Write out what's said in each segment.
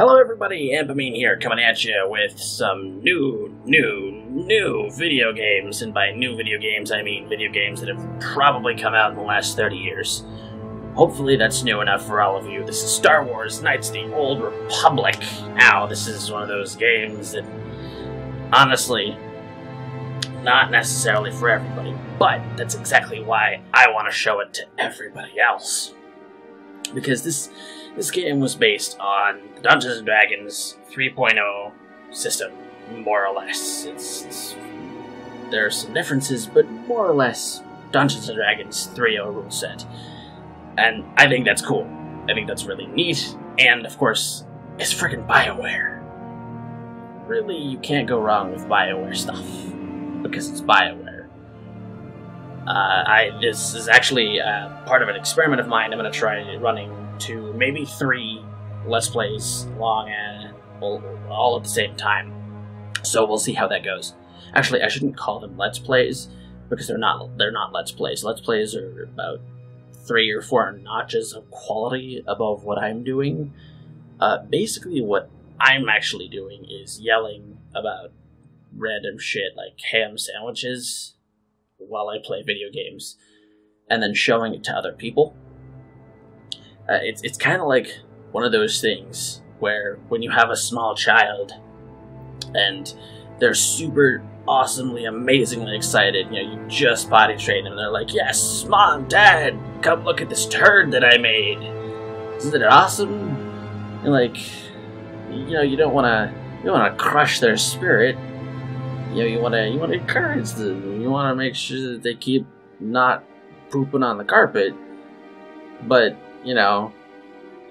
Hello everybody, Ampamine here, coming at you with some new video games, and by new video games I mean video games that have probably come out in the last 30 years. Hopefully that's new enough for all of you. This is Star Wars Knights of the Old Republic. Now, this is one of those games that, honestly, not necessarily for everybody, but that's exactly why I want to show it to everybody else. Because this game was based on the Dungeons & Dragons 3.0 system, more or less. There are some differences, but more or less Dungeons & Dragons 3.0 rule set. And I think that's cool. I think that's really neat, and of course, it's friggin' BioWare. Really, you can't go wrong with BioWare stuff, because it's BioWare. This is actually part of an experiment of mine. I'm going to try running to maybe 3 Let's Plays long and all at the same time. So we'll see how that goes. Actually, I shouldn't call them Let's Plays, because they're not Let's Plays. Let's Plays are about 3 or 4 notches of quality above what I'm doing. Basically, what I'm actually doing is yelling about random shit like ham sandwiches while I play video games, and then showing it to other people. It's kind of like one of those things where when you have a small child and they're super awesomely, amazingly excited, you just potty train them, and they're like, "Yes, Mom, Dad, come look at this turd that I made. Isn't it awesome?" And like, you don't want to crush their spirit. You want to encourage them. You want to make sure that they keep not pooping on the carpet. But,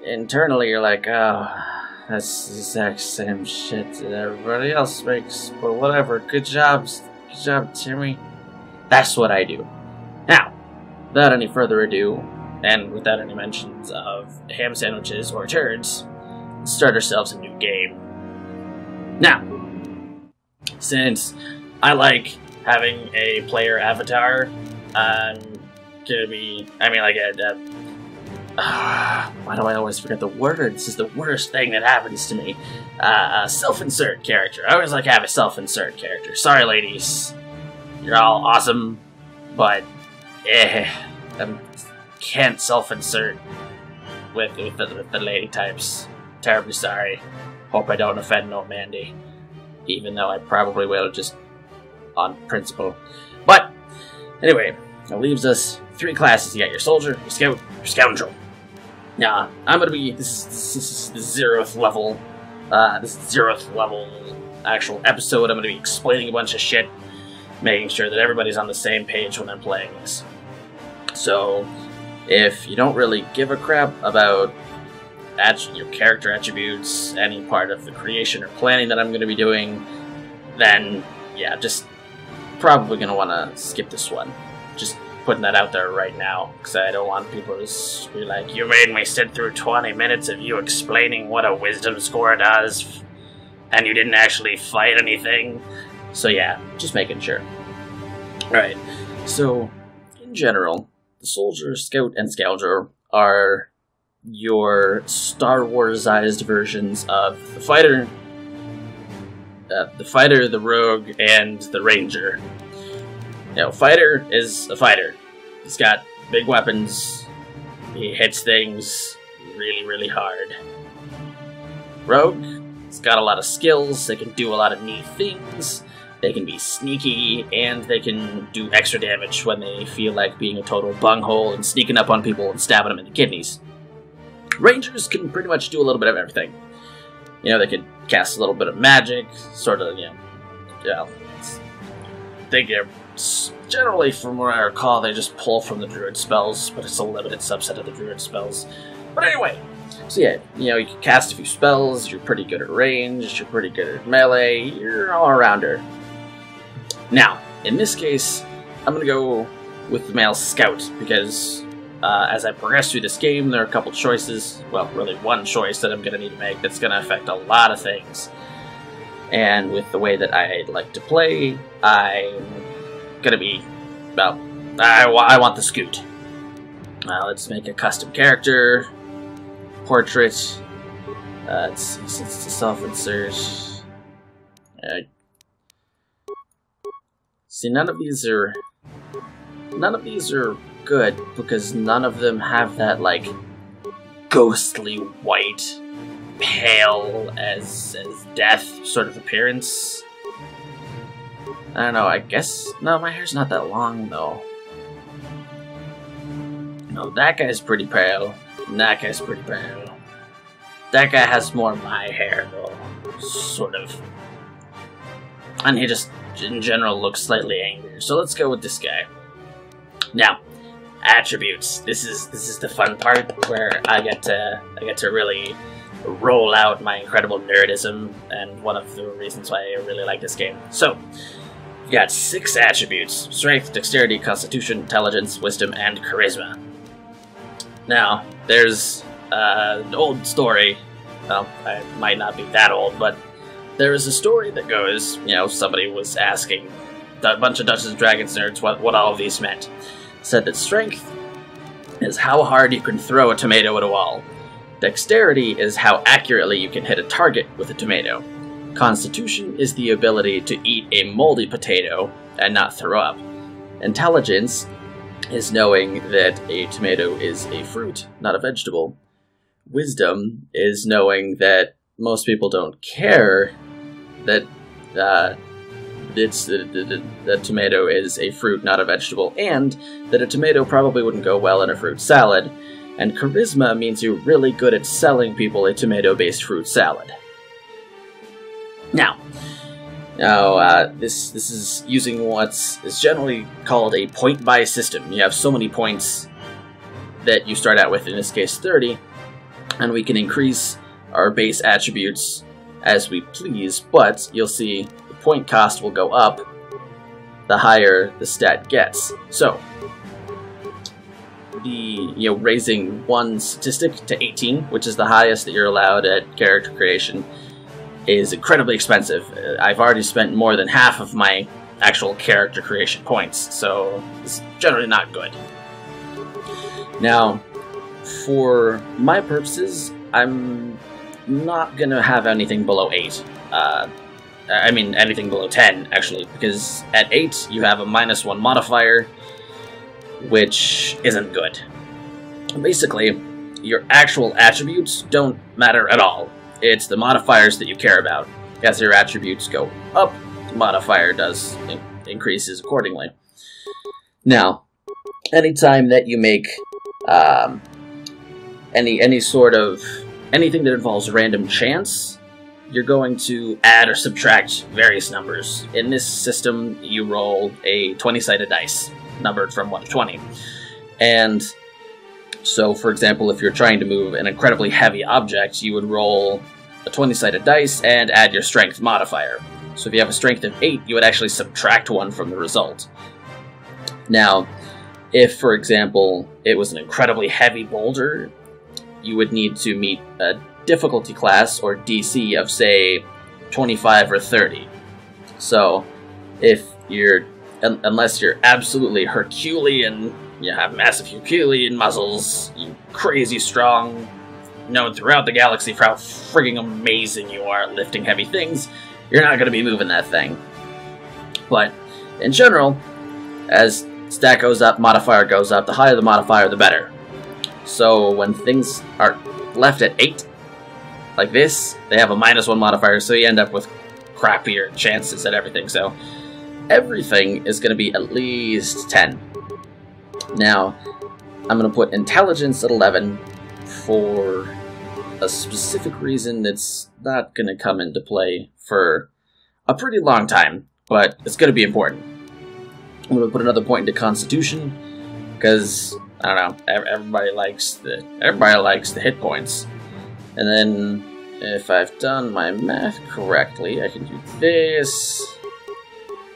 internally you're like, "Oh, that's the exact same shit that everybody else makes, but whatever. Good job, Timmy." That's what I do. Now, without any further ado, and without any mentions of ham sandwiches or turds, let's start ourselves a new game. Now, since I like having a player avatar, why do I always forget the word? This is the worst thing that happens to me. A self-insert character. I always like to have a self-insert character. Sorry, ladies. You're all awesome, but I can't self-insert with the lady types. Terribly sorry. Hope I don't offend no Mandy. Even though I probably will, just on principle. But, anyway, that leaves us 3 classes. You got your soldier, your scout, your scoundrel. Now, I'm gonna be, this is the 0th level, actual episode. I'm gonna be explaining a bunch of shit, making sure that everybody's on the same page when I'm playing this. So, if you don't really give a crap about your character attributes, any part of the creation or planning that I'm going to be doing, then yeah, just probably going to want to skip this one. Just putting that out there right now, because I don't want people to be like, "You made me sit through 20 minutes of you explaining what a wisdom score does, and you didn't actually fight anything." So yeah, just making sure. Alright, so in general, the soldier, scout, and scoundrel are your Star Wars-ized versions of the fighter, the rogue, and the ranger. Fighter is a fighter. He's got big weapons. He hits things really, really hard. Rogue, he's got a lot of skills. They can do a lot of neat things. They can be sneaky, and they can do extra damage when they feel like being a total bunghole and sneaking up on people and stabbing them in the kidneys. Rangers can pretty much do a little bit of everything. They could cast a little bit of magic, sort of, generally, from what I recall, they just pull from the druid spells, but it's a limited subset of the druid spells. But anyway, so yeah, you can cast a few spells, you're pretty good at range, you're pretty good at melee, you're an all-arounder. Now, in this case, I'm gonna go with the male scout, because as I progress through this game, there are a couple choices, well, really one choice that I'm going to need to make that's going to affect a lot of things. And with the way that I like to play, I'm going to be, well, I want the scoot. Let's make a custom character, portrait, Let's see, since the self-insert. See, none of these are good because none of them have that like ghostly white, pale as death sort of appearance. I don't know. I guess no, my hair's not that long though. No, that guy's pretty pale. And that guy's pretty pale. That guy has more of my hair, though. Sort of. And he just, in general, looks slightly angry. So let's go with this guy. Now, attributes. This is the fun part where I get to really roll out my incredible nerdism, and one of the reasons why I really like this game. So, you got 6 attributes: strength, dexterity, constitution, intelligence, wisdom, and charisma. Now, there's an old story. Well, it might not be that old, but there is a story that goes, you know, somebody was asking a bunch of Dungeons & Dragons nerds what all of these meant. Said that strength is how hard you can throw a tomato at a wall. Dexterity is how accurately you can hit a target with a tomato. Constitution is the ability to eat a moldy potato and not throw up. Intelligence is knowing that a tomato is a fruit, not a vegetable. Wisdom is knowing that most people don't care that that tomato is a fruit, not a vegetable, and that a tomato probably wouldn't go well in a fruit salad. And charisma means you're really good at selling people a tomato-based fruit salad. Now, this is using what is generally called a point-buy system. You have so many points that you start out with, in this case 30, and we can increase our base attributes as we please, but you'll see the point cost will go up the higher the stat gets. So, raising one statistic to 18, which is the highest that you're allowed at character creation, is incredibly expensive. I've already spent more than half of my actual character creation points, so it's generally not good. Now, for my purposes, I'm not gonna have anything below 8. I mean, anything below 10, actually, because at 8 you have a -1 modifier, which isn't good. Basically, your actual attributes don't matter at all. It's the modifiers that you care about. As your attributes go up, the modifier does increases accordingly. Now, anytime that you make anything that involves random chance, you're going to add or subtract various numbers. In this system, you roll a 20-sided dice, numbered from 1 to 20. And so, for example, if you're trying to move an incredibly heavy object, you would roll a 20-sided dice and add your strength modifier. So if you have a strength of 8, you would actually subtract 1 from the result. Now, if, for example, it was an incredibly heavy boulder, you would need to meet a difficulty class, or DC, of, say, 25 or 30. So, unless you're absolutely Herculean, you have massive Herculean muscles, you crazy strong, known throughout the galaxy for how frigging amazing you are at lifting heavy things, you're not going to be moving that thing. But, in general, as stat goes up, modifier goes up, the higher the modifier, the better. So when things are left at 8, like this, they have a -1 modifier, so you end up with crappier chances at everything. So everything is going to be at least 10. Now, I'm going to put intelligence at 11 for a specific reason that's not going to come into play for a pretty long time, but it's going to be important. I'm going to put another point into constitution, because I don't know, everybody likes the hit points. And then, if I've done my math correctly, I can do this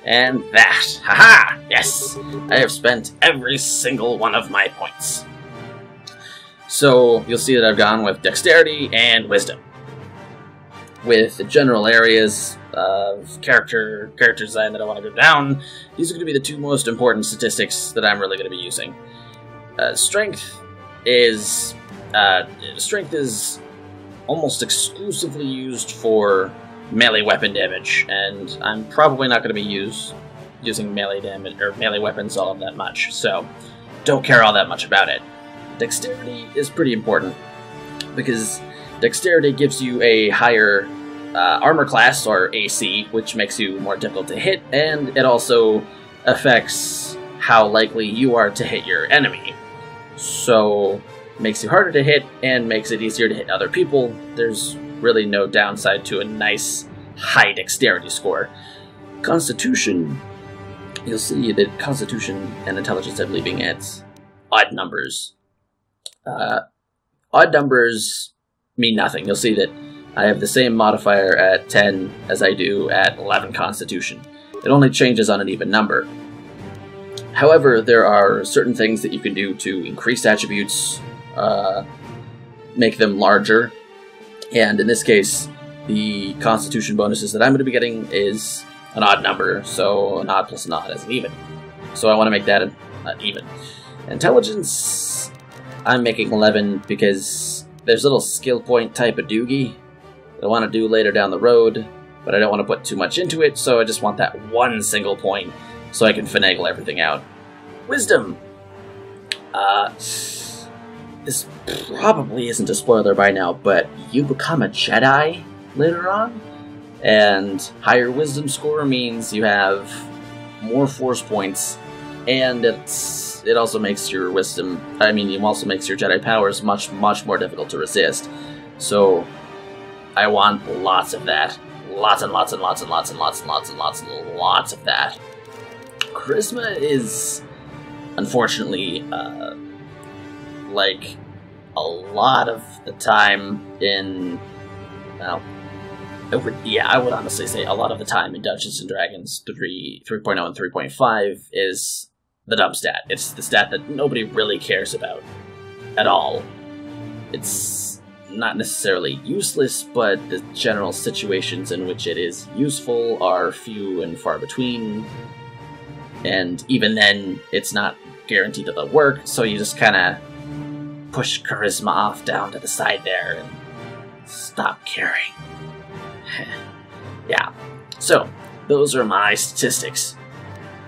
and that. Haha! Yes! I have spent every single one of my points. So, you'll see that I've gone with dexterity and wisdom. With the general areas of character design that I want to go down, these are going to be the 2 most important statistics that I'm really going to be using. Strength is almost exclusively used for melee weapon damage, and I'm probably not going to be using melee damage or melee weapons all that much, so don't care all that much about it. Dexterity is pretty important, because dexterity gives you a higher armor class, or AC, which makes you more difficult to hit, and it also affects how likely you are to hit your enemy. So, makes you harder to hit, and makes it easier to hit other people. There's really no downside to a nice high dexterity score. Constitution, you'll see that Constitution and Intelligence are leaving at odd numbers. Odd numbers mean nothing. You'll see that I have the same modifier at 10 as I do at 11 Constitution. It only changes on an even number. However, there are certain things that you can do to increase attributes, make them larger, and in this case, the Constitution bonuses that I'm going to be getting is an odd number, so an odd plus an odd is an even. So I want to make that an even. Intelligence, I'm making 11 because there's a little skill point type of doogie that I want to do later down the road, but I don't want to put too much into it, so I just want that one single point so I can finagle everything out. Wisdom! This probably isn't a spoiler by now, but you become a Jedi later on, and higher wisdom score means you have more force points, and it also makes your it also makes your Jedi powers much more difficult to resist. So I want lots of that. Lots and lots and lots and lots and lots and lots and lots and lots of that. Charisma is, unfortunately, like a lot of the time in, well, I would honestly say a lot of the time in Dungeons & Dragons 3.0 and 3.5 is the dumb stat. It's the stat that nobody really cares about at all. It's not necessarily useless, but the general situations in which it is useful are few and far between, and even then, it's not guaranteed that they'll work, so you just kind of push charisma off down to the side there and stop caring. Yeah, so those are my statistics.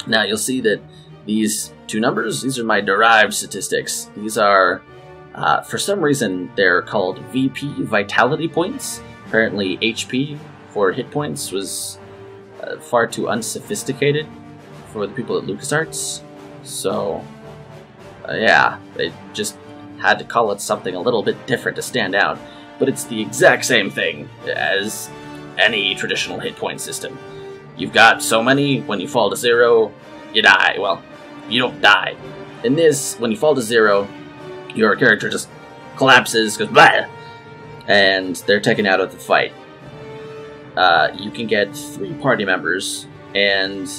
Now you'll see that these two numbers, these are my derived statistics. These are, for some reason, they're called VP, Vitality Points. Apparently HP for hit points was far too unsophisticated for the people at LucasArts. So, yeah, they just had to call it something a little bit different to stand out. But it's the exact same thing as any traditional hit point system. You've got so many, when you fall to 0, you die. Well, you don't die. In this, when you fall to 0, your character just collapses, goes blah, and they're taken out of the fight. You can get 3 party members, and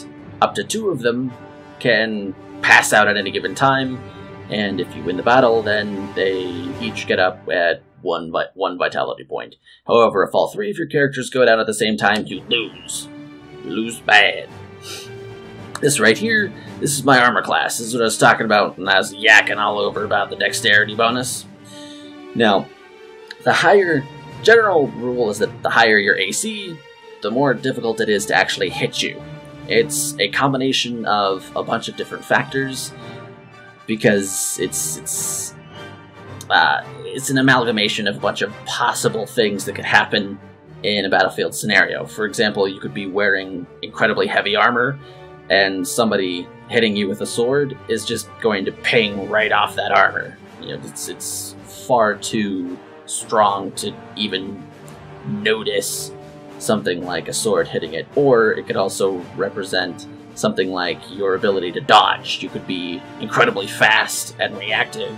up to 2 of them can pass out at any given time, and if you win the battle, then they each get up at one vitality point. However, if all 3 of your characters go down at the same time, you lose. You lose bad. This right here, this is my armor class. This is what I was talking about when I was yakking all over about the dexterity bonus. Now, the general rule is that the higher your AC, the more difficult it is to actually hit you. It's a combination of a bunch of different factors, because it's an amalgamation of a bunch of possible things that could happen in a battlefield scenario. For example, you could be wearing incredibly heavy armor, and somebody hitting you with a sword is just going to ping right off that armor. You know, it's far too strong to even notice something like a sword hitting it. Or it could also represent something like your ability to dodge. You could be incredibly fast and reactive,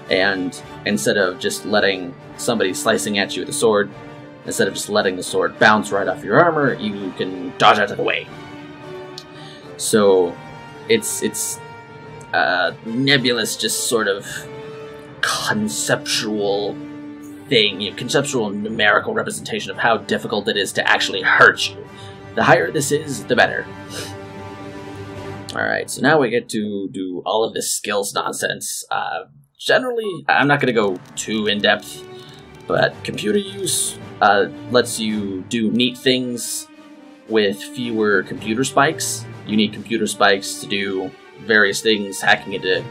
and instead of just letting somebody slicing at you with a sword, instead of just letting the sword bounce right off your armor, you can dodge out of the way. So it's a nebulous, just sort of conceptual thing, conceptual numerical representation of how difficult it is to actually hurt you. The higher this is, the better. Alright, so now we get to do all of this skills nonsense. Generally, I'm not going to go too in-depth But computer use lets you do neat things with fewer computer spikes. You need computer spikes to do various things, hacking into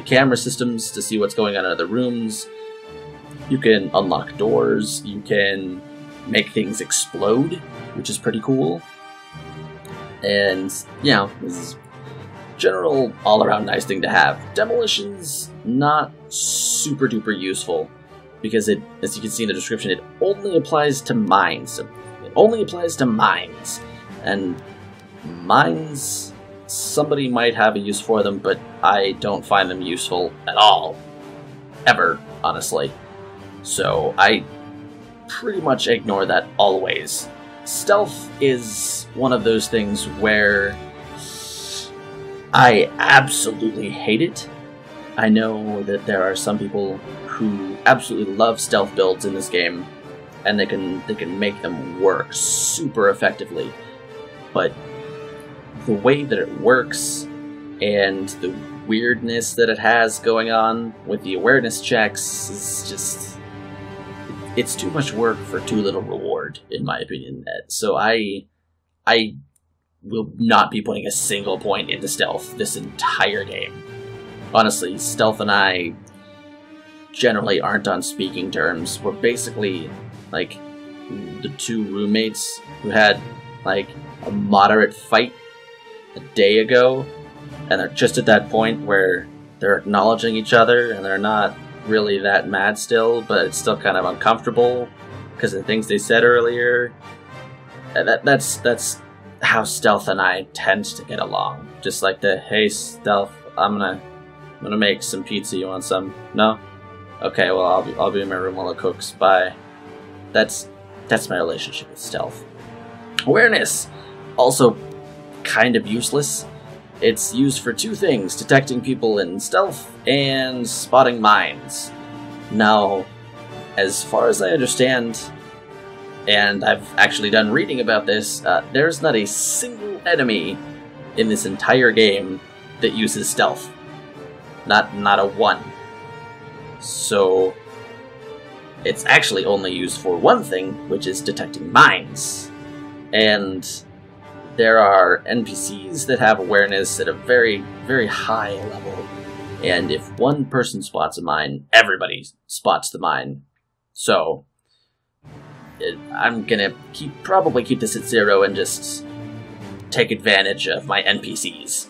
camera systems to see what's going on in other rooms. You can unlock doors, you can make things explode, which is pretty cool. And, you know, this is general all-around nice thing to have. Demolition's not super duper useful, because it, as you can see in the description, it only applies to mines. It only applies to mines. And mines, somebody might have a use for them, but I don't find them useful at all. Ever, honestly. So I pretty much ignore that always. Stealth is one of those things where I absolutely hate it. I know that there are some people who absolutely love stealth builds in this game, and they can make them work super effectively. But the way that it works and the weirdness that it has going on with the awareness checks is just... it's too much work for too little reward, in my opinion. So I will not be putting a single point into stealth this entire game. Honestly, stealth and I generally aren't on speaking terms. We're basically like the two roommates who had like a moderate fight a day ago, and they're just at that point where they're acknowledging each other and they're not really that mad still, but it's still kind of uncomfortable because of the things they said earlier. And that's how Stealth and I tend to get along. Just like the, hey Stealth, I'm gonna make some pizza. You want some? No? Okay, well I'll be in my room while it cooks. Bye. That's my relationship with Stealth. Awareness, also kind of useless. It's used for two things: detecting people in stealth and spotting mines. Now, as far as I understand, and I've actually done reading about this, there's not a single enemy in this entire game that uses stealth. Not a one. So, it's actually only used for one thing, which is detecting mines. And there are NPCs that have awareness at a very, very high level. And if one person spots a mine, everybody spots the mine. So, I'm gonna probably keep this at 0 and just take advantage of my NPCs.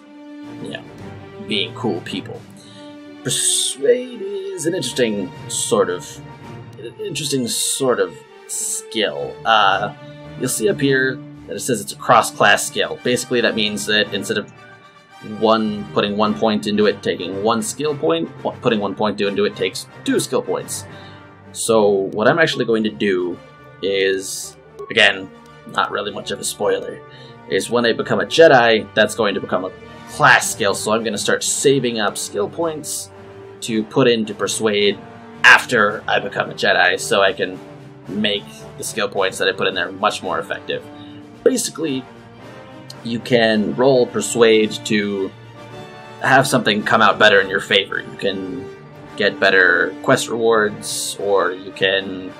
You know, being cool people. Persuade is an interesting sort of skill. You'll see up here that it says it's a cross-class skill. Basically, that means that instead of putting 1 point into it, taking 1 skill point, putting 1 point into it takes 2 skill points. So what I'm actually going to do is, again, not really much of a spoiler, is when I become a Jedi, that's going to become a class skill, so I'm going to start saving up skill points to put into Persuade after I become a Jedi, so I can make the skill points that I put in there much more effective. Basically, you can roll Persuade to have something come out better in your favor. You can get better quest rewards, or you can,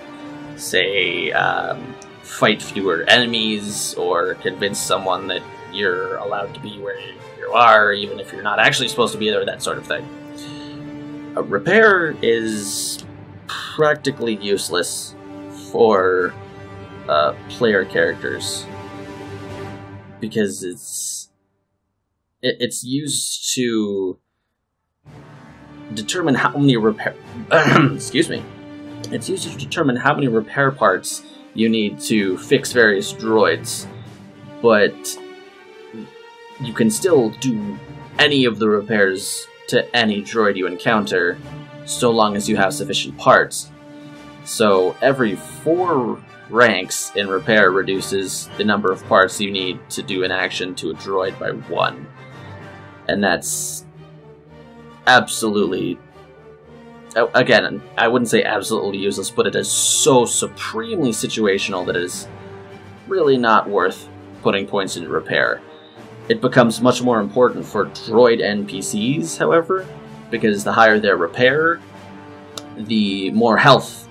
say, fight fewer enemies, or convince someone that you're allowed to be where you are, even if you're not actually supposed to be there, that sort of thing. Repair is practically useless for player characters, because it's used to determine how many excuse me. It's used to determine how many repair parts you need to fix various droids, but you can still do any of the repairs to any droid you encounter, so long as you have sufficient parts. So every 4 ranks in repair reduces the number of parts you need to do an action to a droid by 1. And that's absolutely... again, I wouldn't say absolutely useless, but it is so supremely situational that it is really not worth putting points into repair. It becomes much more important for droid NPCs, however, because the higher their repair, the more health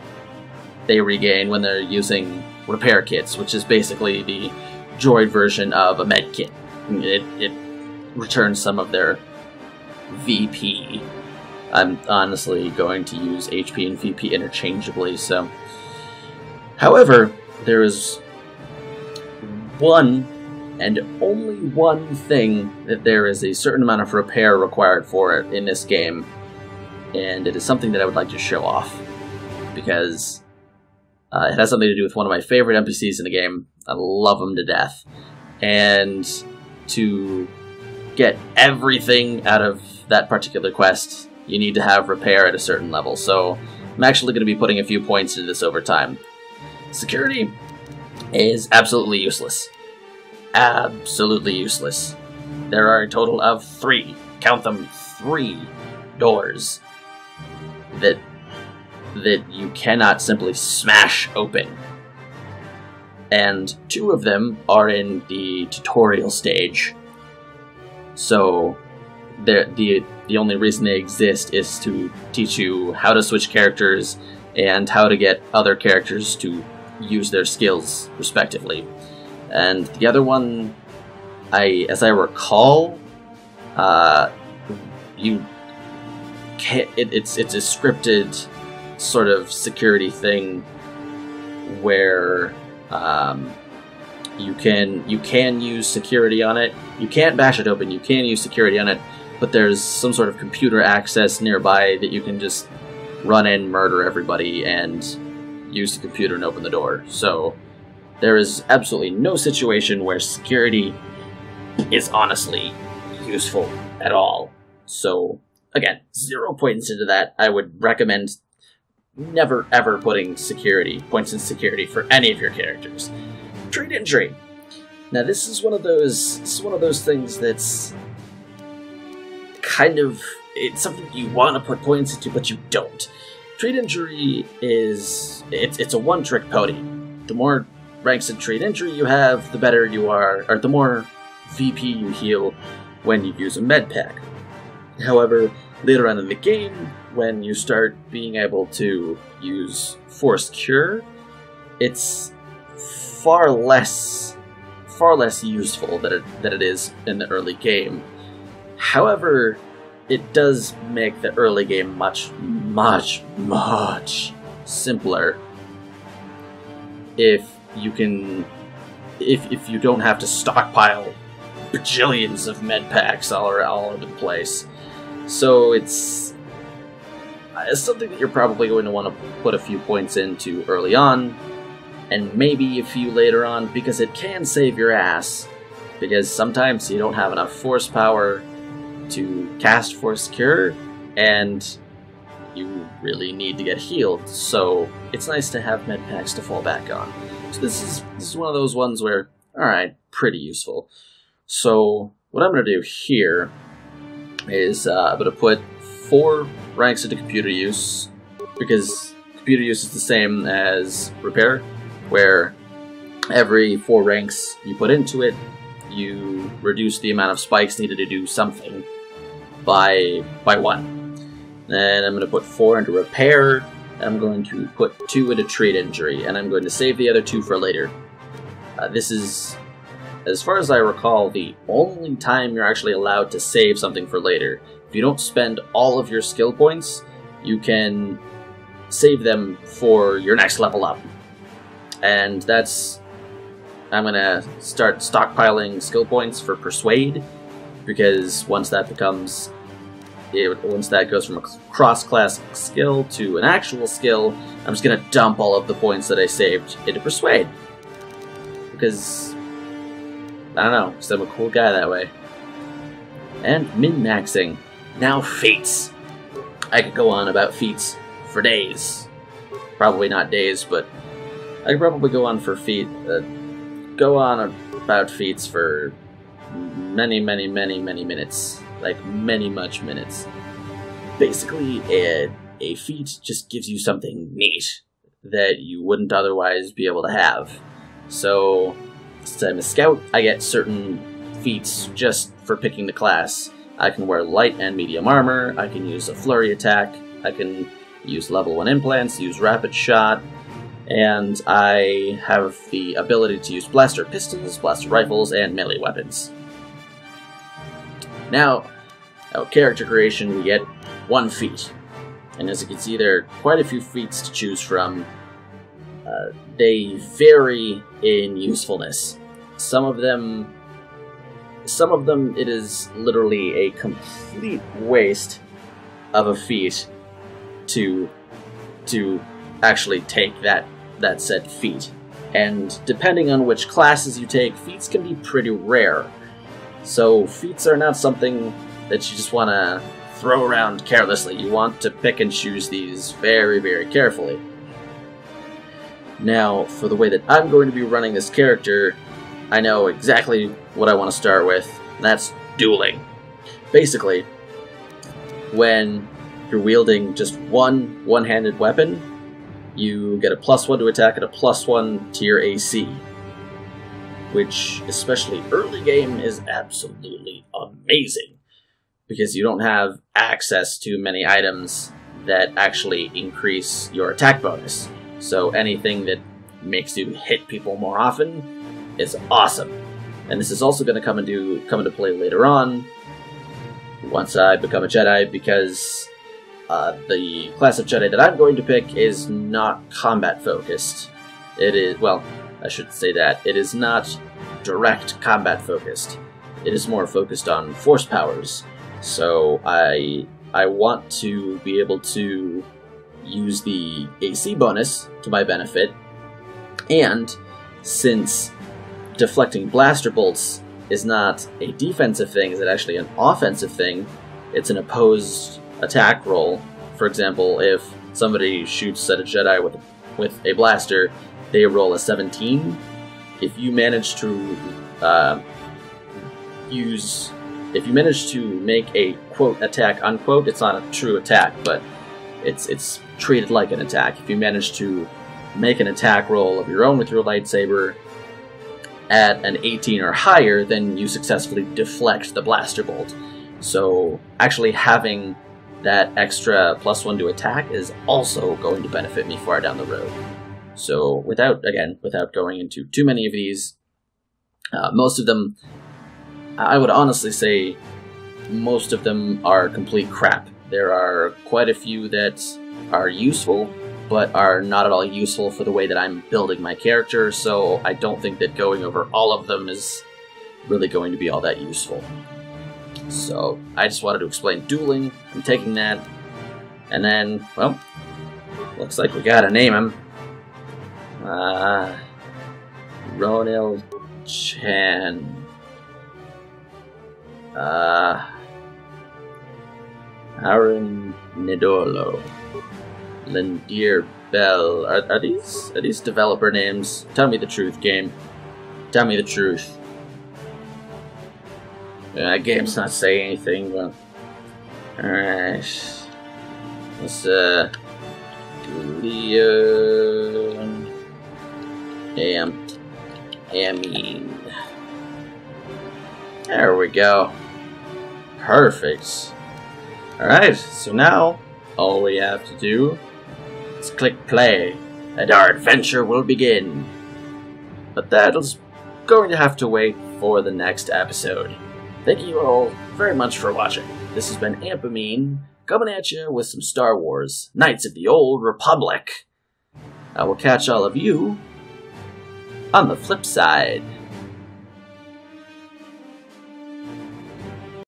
they regain when they're using repair kits, which is basically the droid version of a med kit. It returns some of their VP. I'm honestly going to use HP and VP interchangeably, so... However, there is one and only one thing that there is a certain amount of repair required for it in this game, and it is something that I would like to show off, because it has something to do with one of my favorite NPCs in the game. I love them to death, and to get everything out of that particular quest, you need to have repair at a certain level, so I'm actually going to be putting a few points into this over time. Security is absolutely useless. Absolutely useless. There are a total of 3, count them, 3 doors that you cannot simply smash open. And 2 of them are in the tutorial stage. So the only reason they exist is to teach you how to switch characters and how to get other characters to use their skills respectively. And the other one, as I recall, you can't. It's a scripted sort of security thing where you can use security on it. You can't bash it open. You can use security on it, but there's some sort of computer access nearby that you can just run in, murder everybody, and use the computer and open the door. So there is absolutely no situation where security is honestly useful at all. So again, 0 points into that. I would recommend never ever putting points in security for any of your characters. Treat injury. Now this is one of those things that's kind of, it's something you want to put points into, but you don't. Treat injury is it's a one-trick pony. The more ranks in treat injury you have, the better you are, or the more VP you heal when you use a med pack. However, later on in the game, when you start being able to use forced cure, it's far less useful than it is in the early game. However, it does make the early game much simpler if you don't have to stockpile bajillions of med packs all over the place. So it's something that you're probably going to want to put a few points into early on, and maybe a few later on, because it can save your ass, because sometimes you don't have enough force power to cast Force Cure, and you really need to get healed, so it's nice to have med packs to fall back on. So this is one of those ones where, alright, pretty useful. So what I'm going to do here is I'm going to put 4 ranks into computer use, because computer use is the same as repair, where every 4 ranks you put into it, you reduce the amount of spikes needed to do something by 1. Then I'm going to put 4 into repair, and I'm going to put 2 into treat injury, and I'm going to save the other 2 for later. This is, as far as I recall, the only time you're actually allowed to save something for later. If you don't spend all of your skill points, you can save them for your next level up. And that's... I'm going to start stockpiling skill points for Persuade, because once that goes from a cross-class skill to an actual skill, I'm just going to dump all of the points that I saved into Persuade. Because, I don't know, because I'm a cool guy that way. And min-maxing. Now Feats. I could go on about Feats for days. Probably not days, but I could probably go on about Feats for many minutes. Like, much minutes. Basically, a feat just gives you something neat that you wouldn't otherwise be able to have. So, since I'm a scout, I get certain feats just for picking the class. I can wear light and medium armor, I can use a flurry attack, I can use level 1 implants, use rapid shot, and I have the ability to use blaster pistols, blaster rifles, and melee weapons. Now, character creation, we get one feat. And as you can see, there are quite a few feats to choose from. They vary in usefulness. Some of them it is literally a complete waste of a feat to actually take that said feat. And depending on which classes you take, feats can be pretty rare. So feats are not something that you just want to throw around carelessly. You want to pick and choose these very, very carefully. Now, for the way that I'm going to be running this character, I know exactly what I want to start with, and that's dueling. Basically, when you're wielding just one-handed weapon, you get a +1 to attack and a +1 to your AC, which, especially early game, is absolutely amazing, because you don't have access to many items that actually increase your attack bonus. So anything that makes you hit people more often is awesome. And this is also going to come into play later on, once I become a Jedi, because the class of Jedi that I'm going to pick is not combat focused. It is, well, I should say that. It is not direct combat focused. It is more focused on force powers. So I want to be able to use the AC bonus to my benefit, and since deflecting blaster bolts is not a defensive thing, is it actually an offensive thing? It's an opposed attack roll. For example, if somebody shoots at a Jedi with a blaster, they roll a 17. If you manage to make a quote attack unquote, it's not a true attack, but it's treated like an attack. If you manage to make an attack roll of your own with your lightsaber at an 18 or higher, then you successfully deflect the blaster bolt. So actually having that extra +1 to attack is also going to benefit me far down the road. So without going into too many of these, most of them, I would honestly say most of them are complete crap. There are quite a few that are useful, but are not at all useful for the way that I'm building my character, so I don't think that going over all of them is really going to be all that useful. So I just wanted to explain dueling. I'm taking that, and then, well, looks like we gotta name him. Ronil Chan. Aaron Nidolo. Lindier Bell. Are these developer names? Tell me the truth, game. Tell me the truth. Game's not saying anything, but... Alright. Let's, Leon... Amine. There we go. Perfect. Alright, so now, all we have to do is click play, and our adventure will begin. But that's going to have to wait for the next episode. Thank you all very much for watching. This has been Ampamine, coming at you with some Star Wars, Knights of the Old Republic. I will catch all of you on the flip side.